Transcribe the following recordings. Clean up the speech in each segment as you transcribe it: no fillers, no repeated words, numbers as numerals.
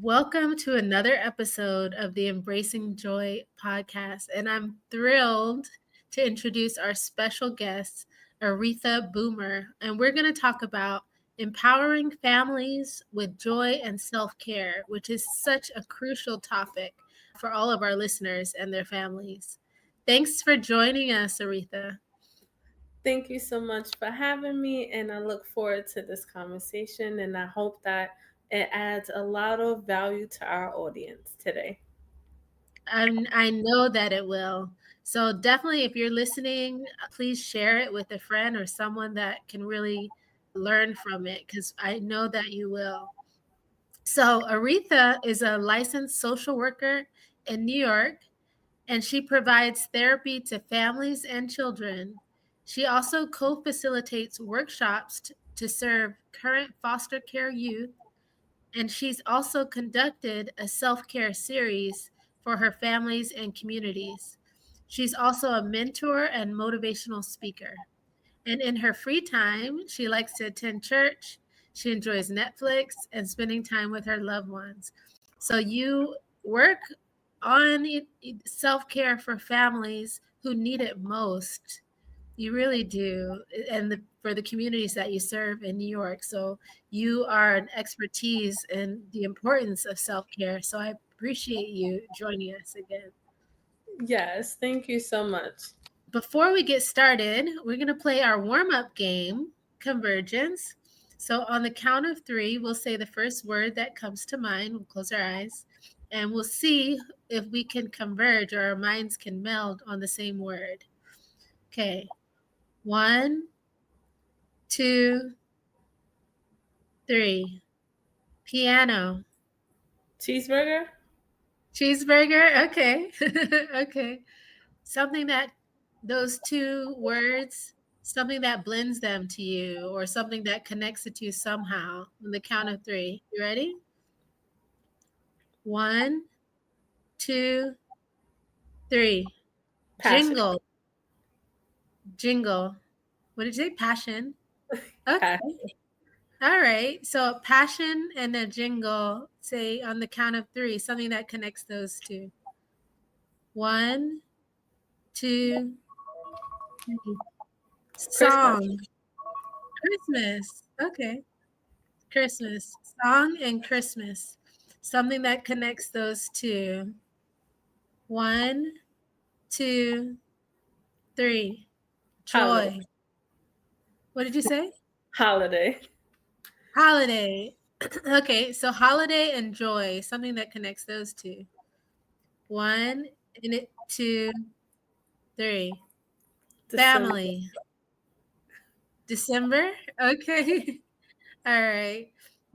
Welcome to another episode of the Embracing Joy podcast. And I'm thrilled to introduce our special guest, Aretha Boomer. And we're going to talk about empowering families with joy and self care, which is such a crucial topic for all of our listeners and their families. Thanks for joining us, Aretha. Thank you so much for having me, and I look forward to this conversation, and I hope that it adds a lot of value to our audience today. I know that it will. So definitely, if you're listening, please share it with a friend or someone that can really learn from it, because I know that you will. So Aretha is a licensed social worker in New York, and she provides therapy to families and children. She also co-facilitates workshops to serve current foster care youth, and she's also conducted a self care series for her families and communities. She's also a mentor and motivational speaker. And in her free time, she likes to attend church. She enjoys Netflix and spending time with her loved ones. So you work on self care for families who need it most. You really do. And for the communities that you serve in New York. So you are an expertise in the importance of self-care. So I appreciate you joining us again. Yes, thank you so much. Before we get started, we're going to play our warm-up game, Convergence. So on the count of three, we'll say the first word that comes to mind. We'll close our eyes and we'll see if we can converge or our minds can meld on the same word. Okay. 1, 2, 3. Piano. Cheeseburger? Cheeseburger. Okay. Okay. Something that those two words, something that blends them to you or something that connects it to you somehow. On the count of three. You ready? 1, 2, 3. Passion. Jingle. Jingle. What did you say? Passion. Okay. Passion. All right. So passion and a jingle, say on the count of three, something that connects those two. 1, 2, 3. Christmas. Song. Christmas. Okay. Christmas. Song and Christmas. Something that connects those two. 1, 2, 3. Holiday. Joy. What did you say? Holiday. Holiday. Okay, so holiday and joy, something that connects those two. 1, and 2, 3. December. Family. December. Okay. All right.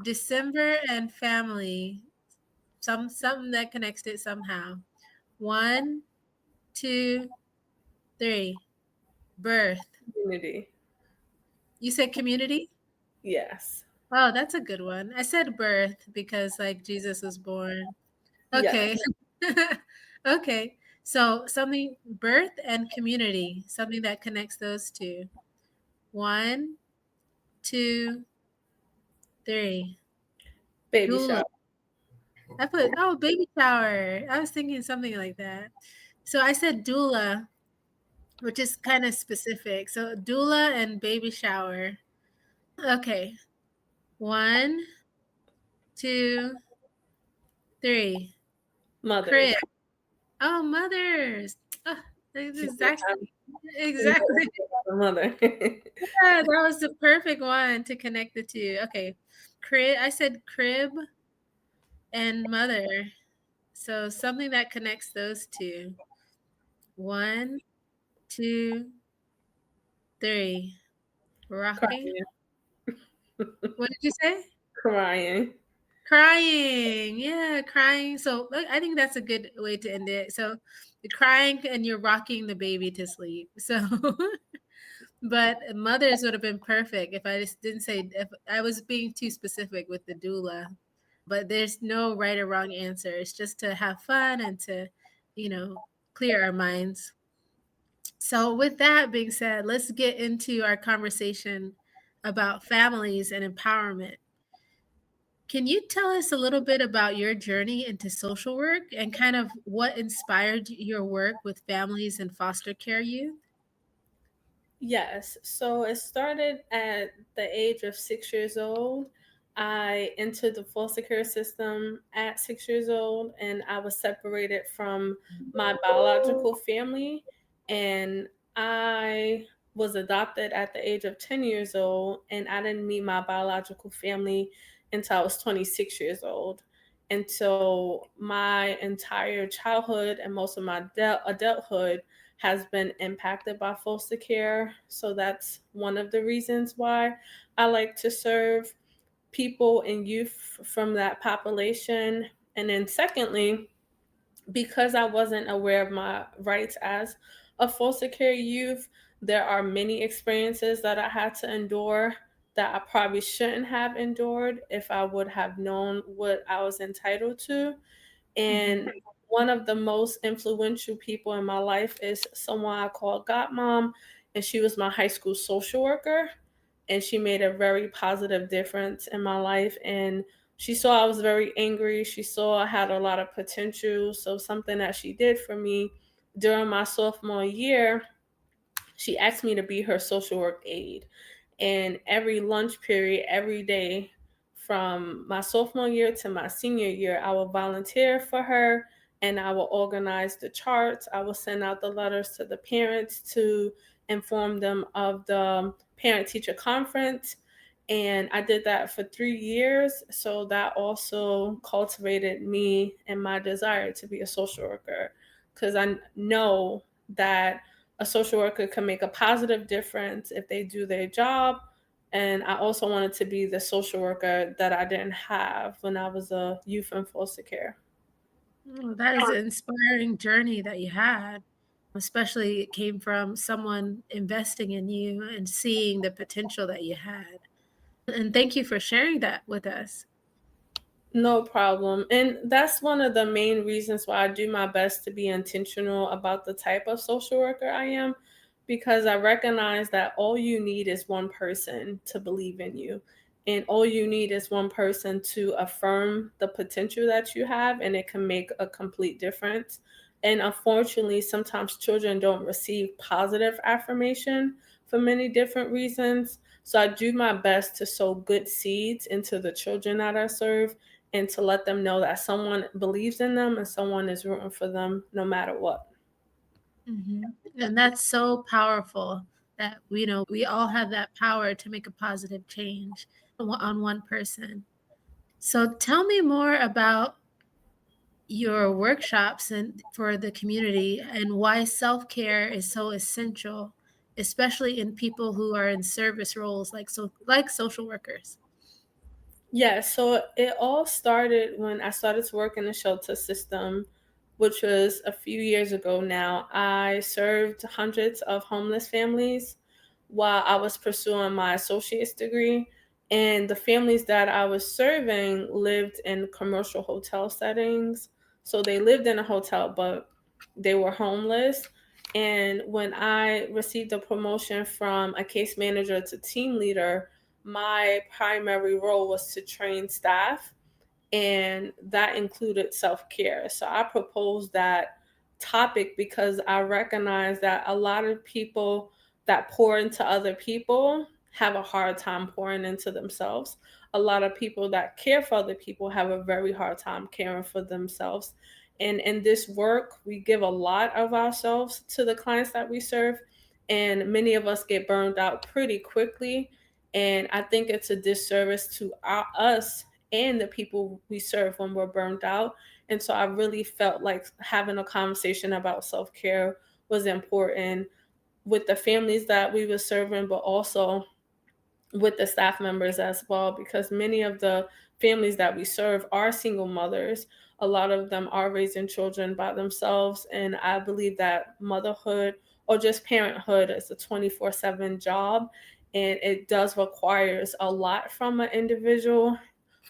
December and family. Something that connects it somehow. 1, 2, 3. Birth. Community. You said community? Yes. Oh, that's a good one. I said birth because like Jesus was born. Yes. Okay. Okay. So something birth and community, something that connects those two. 1, 2, 3. Baby Doula. shower. I put baby shower. I was thinking something like that. So I said doula, which is kind of specific. So doula and baby shower. Okay. 1, 2, 3. Mothers. Crib. Oh, mothers. Oh, She said, exactly. I'm Exactly. a mother. Yeah, that was the perfect one to connect the two. Okay. Crib. I said crib and mother. So something that connects those two. 1, 2, 3. Rocking. Crying. What did you say? Crying. Crying. Yeah, crying. So I think that's a good way to end it. So you're crying and you're rocking the baby to sleep. So, but mothers would have been perfect if I just didn't say, if I was being too specific with the doula. But there's no right or wrong answer. It's just to have fun and to, you know, clear our minds. So, with that being said, let's get into our conversation about families and empowerment. Can you tell us a little bit about your journey into social work and kind of what inspired your work with families and foster care youth? Yes. So it started at the age of 6 years old. I entered the foster care system at 6 years old, and I was separated from my biological family. And I was adopted at the age of 10 years old, and I didn't meet my biological family until I was 26 years old. And so my entire childhood and most of my adulthood has been impacted by foster care. So that's one of the reasons why I like to serve people and youth from that population. And then, secondly, because I wasn't aware of my rights as a foster care youth, there are many experiences that I had to endure that I probably shouldn't have endured if I would have known what I was entitled to. Mhm. And one of the most influential people in my life is someone I call Godmom, and she was my high school social worker. And she made a very positive difference in my life. And she saw I was very angry. She saw I had a lot of potential. So, something that she did for me during my sophomore year, she asked me to be her social work aide. And every lunch period, every day from my sophomore year to my senior year, I will volunteer for her and I will organize the charts. I will send out the letters to the parents to inform them of the parent teacher conference. And I did that for 3 years. So that also cultivated me and my desire to be a social worker because I know that a social worker can make a positive difference if they do their job. And I also wanted to be the social worker that I didn't have when I was a youth in foster care. Oh, that is an inspiring journey that you had, especially it came from someone investing in you and seeing the potential that you had. And thank you for sharing that with us. No problem. And that's one of the main reasons why I do my best to be intentional about the type of social worker I am, because I recognize that all you need is one person to believe in you. And all you need is one person to affirm the potential that you have, and it can make a complete difference. And unfortunately, sometimes children don't receive positive affirmation for many different reasons. So I do my best to sow good seeds into the children that I serve and to let them know that someone believes in them and someone is rooting for them no matter what. Mhm. And that's so powerful that we all have that power to make a positive change on one person. So tell me more about your workshops and for the community and why self-care is so essential, especially in people who are in service roles like social workers. Yeah, so it all started when I started to work in the shelter system, which was a few years ago now. I served hundreds of homeless families while I was pursuing my associate's degree. And the families that I was serving lived in commercial hotel settings. So they lived in a hotel, but they were homeless. And when I received a promotion from a case manager to team leader, my primary role was to train staff, and that included self care. So I proposed that topic because I recognize that a lot of people that pour into other people have a hard time pouring into themselves. A lot of people that care for other people have a very hard time caring for themselves. And in this work, we give a lot of ourselves to the clients that we serve, and many of us get burned out pretty quickly. And I think it's a disservice to us and the people we serve when we're burned out. And so I really felt like having a conversation about self care was important with the families that we were serving, but also with the staff members as well, because many of the families that we serve are single mothers. A lot of them are raising children by themselves. And I believe that motherhood or just parenthood is a 24/7 job. And it does requires a lot from an individual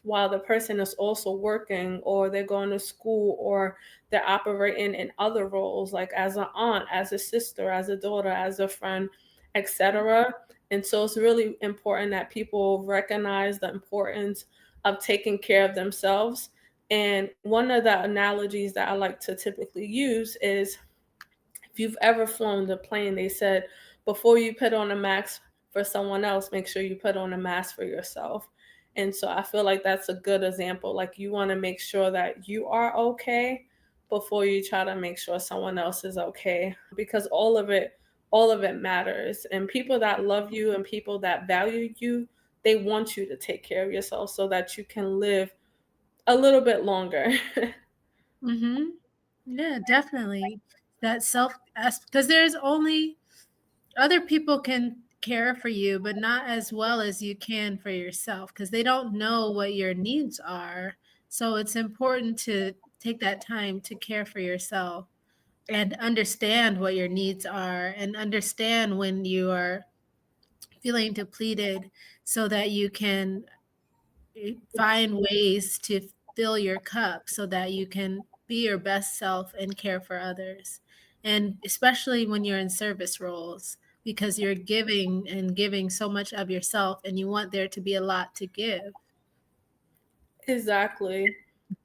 while the person is also working or they're going to school or they're operating in other roles like as an aunt, as a sister, as a daughter, as a friend, etc. And so it's really important that people recognize the importance of taking care of themselves. And one of the analogies that I like to typically use is, if you've ever flown the plane, they said before you put on a mask for someone else, make sure you put on a mask for yourself. And so I feel like that's a good example. Like, you want to make sure that you are okay before you try to make sure someone else is okay, because all of it matters. And people that love you and people that value you, they want you to take care of yourself so that you can live a little bit longer. Mhm. Yeah, definitely. That self because there's only other people can care for you, but not as well as you can for yourself because they don't know what your needs are. So it's important to take that time to care for yourself and understand what your needs are and understand when you are feeling depleted so that you can find ways to fill your cup so that you can be your best self and care for others. And especially when you're in service roles, because you're giving and giving so much of yourself and you want there to be a lot to give. Exactly.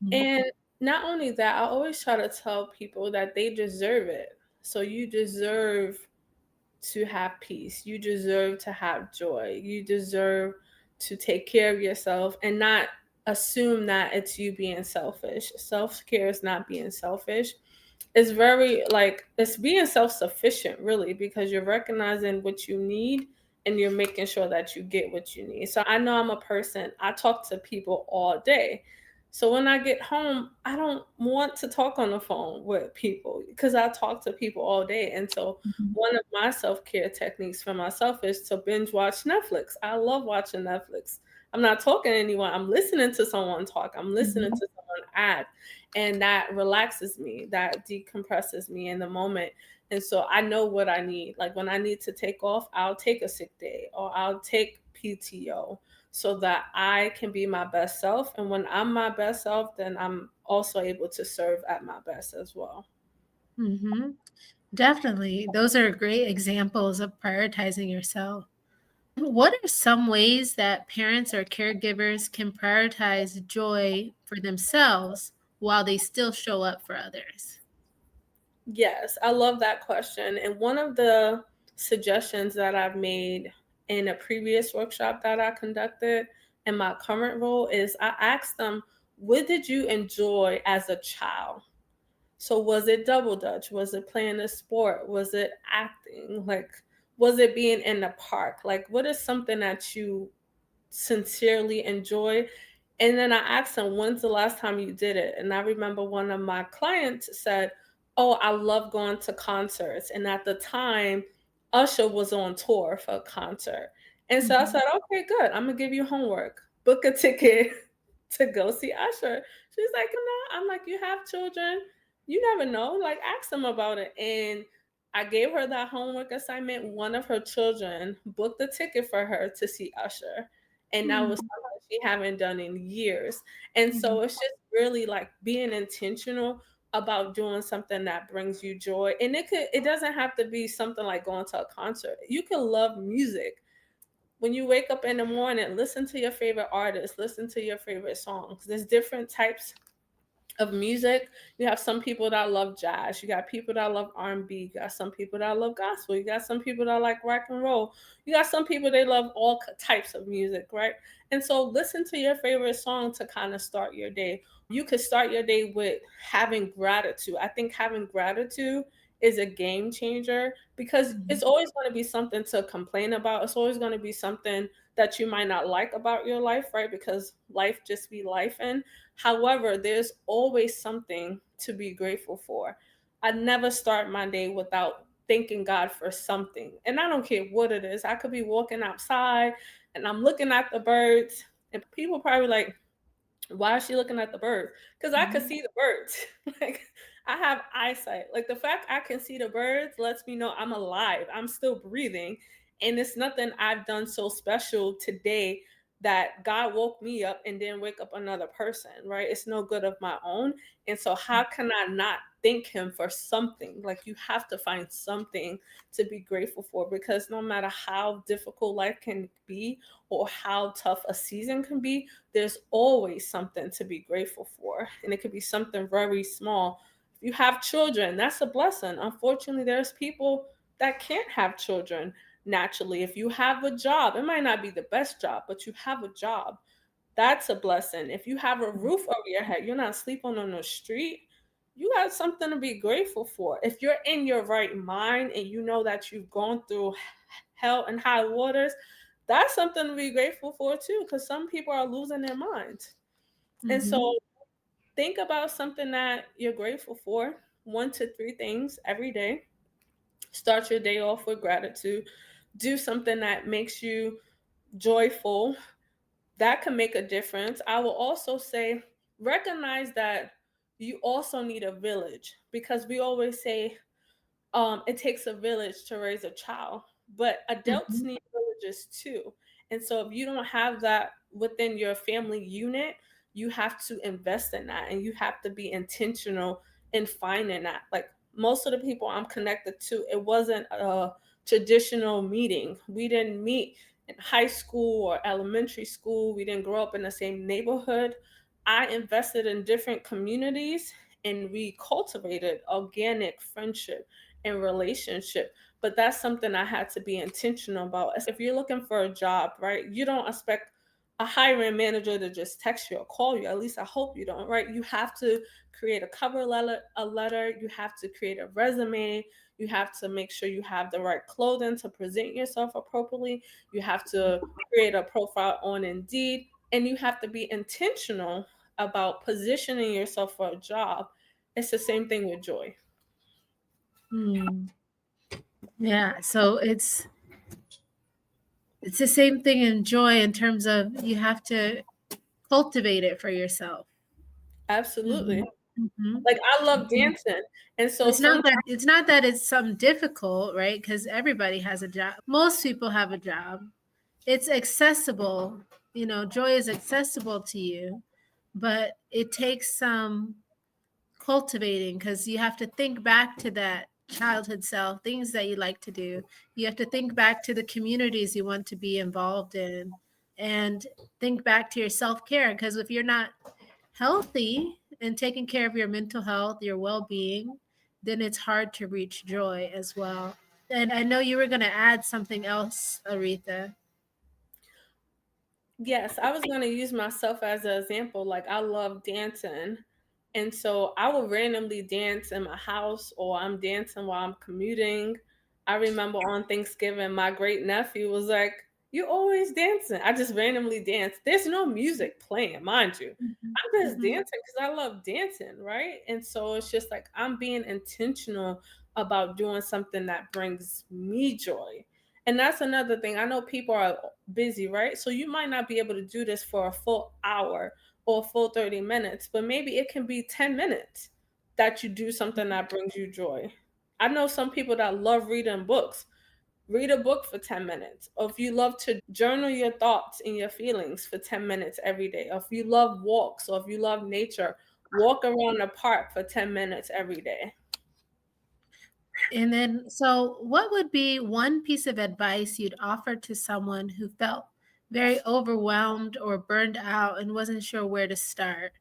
Mhm. And not only that, I always try to tell people that they deserve it. So you deserve to have peace. You deserve to have joy. You deserve to take care of yourself and not assume that it's you being selfish. Self care is not being selfish. It's very, like, it's being self-sufficient, really, because you're recognizing what you need and you're making sure that you get what you need. So I know I'm a person, I talk to people all day. So when I get home, I don't want to talk on the phone with people because I talk to people all day. And so Mhm. one of my self-care techniques for myself is to binge watch Netflix. I love watching Netflix. I'm not talking to anyone. I'm listening to someone talk. I'm listening Mhm. to someone act, and that relaxes me, that decompresses me in the moment. And so I know what I need. Like, when I need to take off, I'll take a sick day or I'll take PTO so that I can be my best self. And when I'm my best self, then I'm also able to serve at my best as well. Mhm. Definitely. Those are great examples of prioritizing yourself. What are some ways that parents or caregivers can prioritize joy for themselves while they still show up for others? Yes, I love that question. And one of the suggestions that I've made in a previous workshop that I conducted in my current role is, I asked them, what did you enjoy as a child? So was it double dutch? Was it playing a sport? Was it acting? Like, was it being in the park? Like, what is something that you sincerely enjoy? And then I asked them, when's the last time you did it? And I remember one of my clients said, oh, I love going to concerts. And at the time, Usher was on tour for a concert. And so I Mhm, said, okay, good. I'm going to give you homework. Book a ticket to go see Usher. She's like, no. I'm like, you have children. You never know. Like, ask them about it. And I gave her that homework assignment. One of her children booked a ticket for her to see Usher. And that was mm, something she haven't done in years. And mhm, so it's just really like being intentional about doing something that brings you joy. And it doesn't have to be something like going to a concert. You can love music. When you wake up in the morning, listen to your favorite artist, listen to your favorite songs. There's different types of music. You have some people that love jazz. You got people that love R&B. You got some people that love gospel. You got some people that like rock and roll. You got some people, they love all types of music, right? And so listen to your favorite song to kind of start your day. You could start your day with having gratitude. I think having gratitude is a game changer, because mhm, it's always going to be something to complain about. It's always going to be something that you might not like about your life, right? Because life just be life. However, there's always something to be grateful for. I never start my day without thanking God for something. And I don't care what it is. I could be walking outside and I'm looking at the birds, and people probably like, why is she looking at the birds? Because I could mhm, see the birds. Like, I have eyesight. Like, the fact I can see the birds lets me know I'm alive. I'm still breathing. And it's nothing I've done so special today. that God woke me up and then wake up another person, right? It's no good of my own. And so, how can I not thank Him for something? Like, you have to find something to be grateful for, because no matter how difficult life can be or how tough a season can be, there's always something to be grateful for. And it could be something very small. If you have children, that's a blessing. Unfortunately, there's people that can't have children naturally. If you have a job, it might not be the best job, but you have a job. That's a blessing. If you have a roof over your head, you're not sleeping on the street, you have something to be grateful for. If you're in your right mind and you know that you've gone through hell and high waters, that's something to be grateful for too, because some people are losing their minds. And Mhm. so think about something that you're grateful for, 1 to 3 things every day. Start your day off with gratitude. Do something that makes you joyful. That can make a difference. I will also say, recognize that you also need a village, because we always say it takes a village to raise a child, but adults Mhm. need villages too. And so if you don't have that within your family unit, you have to invest in that, and you have to be intentional in finding that. Like, most of the people I'm connected to, it wasn't a traditional meeting. We didn't meet in high school or elementary school. We didn't grow up in the same neighborhood. I invested in different communities, and we cultivated organic friendship and relationship. But that's something I had to be intentional about. If you're looking for a job, right, you don't expect a hiring manager to just text you or call you. At least I hope you don't, right? You have to create a cover letter, you have to create a resume, you have to make sure you have the right clothing to present yourself appropriately, you have to create a profile on Indeed, and you have to be intentional about positioning yourself for a job. It's the same thing with joy. Mm. Yeah, so it's the same thing in joy in terms of you have to cultivate it for yourself. Absolutely. Mhm. Mhm. Like, I love Mhm. dancing, and so sometimes It's not that it's something difficult, right? Because everybody has a job. Most people have a job. It's accessible. Joy is accessible to you, but it takes some cultivating because you have to think back to that childhood self, things that you like to do. You have to think back to the communities you want to be involved in and think back to your self care. Because if you're not healthy and taking care of your mental health, your well being, then it's hard to reach joy as well. And I know you were going to add something else, Aretha. yes, I was gonna use myself as an example. Like, I love dancing, and so I will randomly dance in my house, or I'm dancing while I'm commuting. I remember on Thanksgiving, my great nephew was like, "You always dancing." I just randomly dance. There's no music playing, mind you. Mhm. I'm just Mhm. dancing because I love dancing, right? And so it's just like I'm being intentional about doing something that brings me joy. And that's another thing. I know people are busy, right? So you might not be able to do this for a full hour or a full 30 minutes, but maybe it can be 10 minutes that you do something that brings you joy. I know some people that love reading books. Read a book for 10 minutes. Or if you love to journal your thoughts and your feelings for 10 minutes every day. Or if you love walks, or if you love nature, walk around the park for 10 minutes every day. And then, so what would be one piece of advice you'd offer to someone who felt very overwhelmed or burned out and wasn't sure where to start?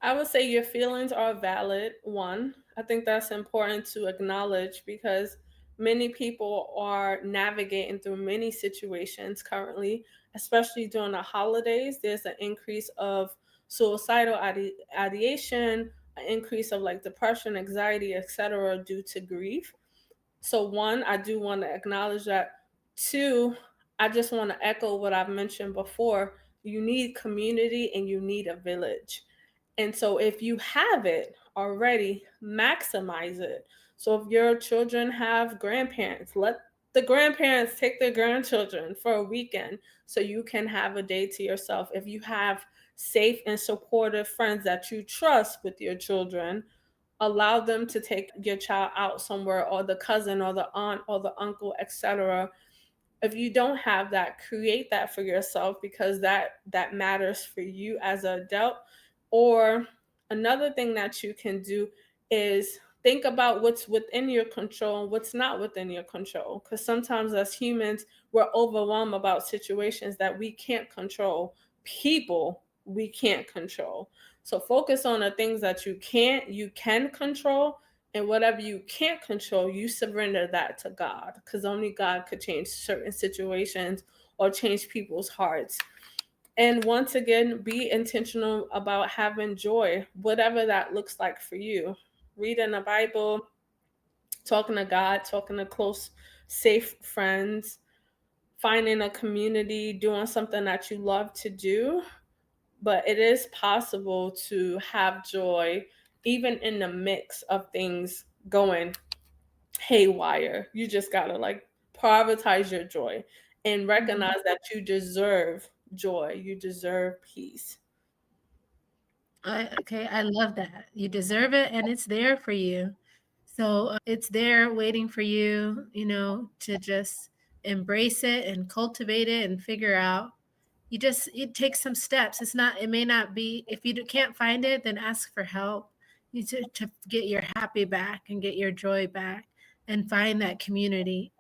I would say your feelings are valid. One, I think that's important to acknowledge, because many people are navigating through many situations currently, especially during the holidays. There's an increase of suicidal ideation, an increase of like depression, anxiety, etc., due to grief. So, one, I do want to acknowledge that. Two, I just want to echo what I've mentioned before. You need community and you need a village. And so, if you have it already, maximize it. So, if your children have grandparents, let the grandparents take their grandchildren for a weekend so you can have a day to yourself. If you have safe and supportive friends that you trust with your children, allow them to take your child out somewhere, or the cousin or the aunt or the uncle, etc. If you don't have that, create that for yourself, because that matters for you as an adult. Or another thing that you can do is think about what's within your control and what's not within your control, because sometimes as humans we're overwhelmed about situations that we can't control, people we can't control. So focus on the things that you can control, and whatever you can't control, you surrender that to God, because only God could change certain situations or change people's hearts. And once again, be intentional about having joy, whatever that looks like for you. Reading the Bible, talking to God, talking to close, safe friends, finding a community, doing something that you love to do. But it is possible to have joy even in the mix of things going haywire. You just gotta like prioritize your joy and Mhm. recognize that you deserve joy. You deserve peace. Okay, I love that. You deserve it and it's there for you. So it's there waiting for you, to just embrace it and cultivate it and figure out. It takes some steps. It may not be, if you can't find it, then ask for help. To get your happy back and get your joy back and find that community.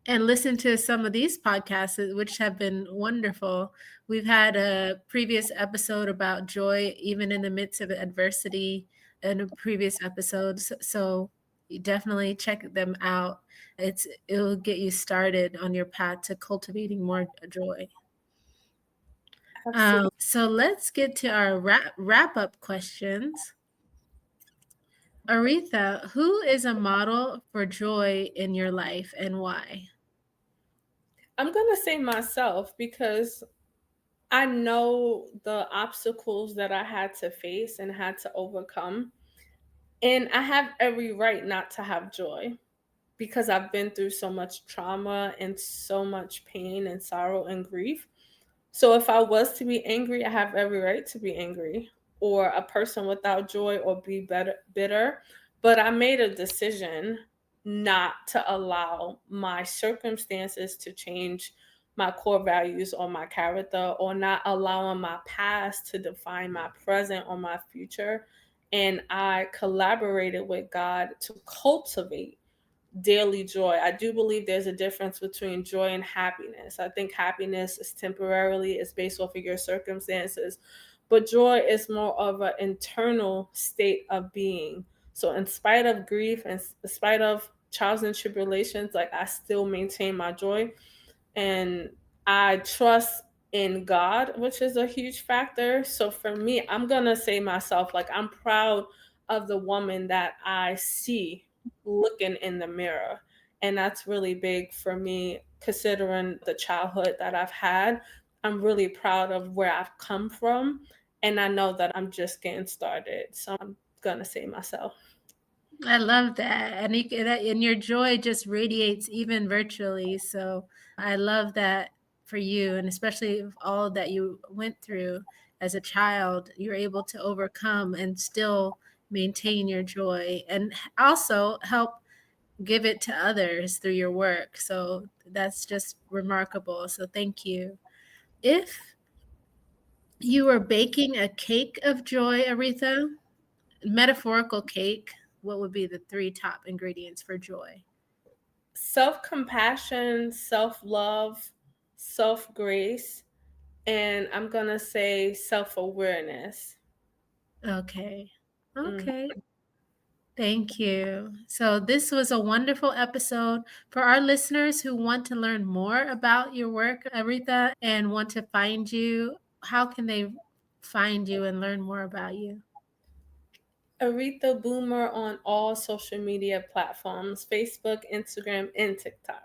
And listen to some of these podcasts, which have been wonderful. We've had a previous episode about joy, even in the midst of adversity, in a previous episode. So you definitely check them out. It'll get you started on your path to cultivating more joy. Absolutely. So let's get to our wrap up questions. Aretha, who is a model for joy in your life and why? I'm gonna say myself, because I know the obstacles that I had to face and had to overcome. And I have every right not to have joy, because I've been through so much trauma and so much pain and sorrow and grief. So if I was to be angry, I have every right to be angry, or a person without joy, or be bitter. But I made a decision not to allow my circumstances to change my core values or my character, or not allowing my past to define my present or my future. And I collaborated with God to cultivate daily joy. I do believe there's a difference between joy and happiness. I think happiness is temporarily, it's based off of your circumstances, but joy is more of an internal state of being. So in spite of grief and in spite of trials and tribulations, like I still maintain my joy, and I trust in God, which is a huge factor. So for me, I'm gonna say myself, like I'm proud of the woman that I see looking in the mirror. And that's really big for me, considering the childhood that I've had. I'm really proud of where I've come from. And I know that I'm just getting started. So I'm gonna say myself. I love that. And your joy just radiates even virtually. So I love that for you. And especially of all that you went through as a child, you're able to overcome and still maintain your joy and also help give it to others through your work. So that's just remarkable. So thank you. If you were baking a cake of joy, Aretha, metaphorical cake, what would be the three top ingredients for joy? Self compassion, self love, self grace, and I'm gonna say self awareness. Okay. Mm. Okay. Thank you. So, this was a wonderful episode. For our listeners who want to learn more about your work, Aretha, and want to find you, how can they find you and learn more about you? Aretha Boomer on all social media platforms: Facebook, Instagram, and TikTok.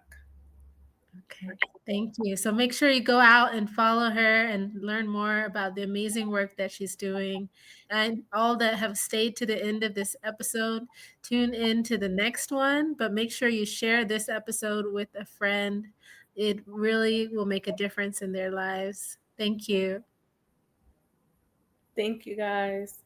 Okay, thank you. So make sure you go out and follow her and learn more about the amazing work that she's doing. And all that have stayed to the end of this episode, tune in to the next one, but make sure you share this episode with a friend. It really will make a difference in their lives. Thank you. Thank you guys.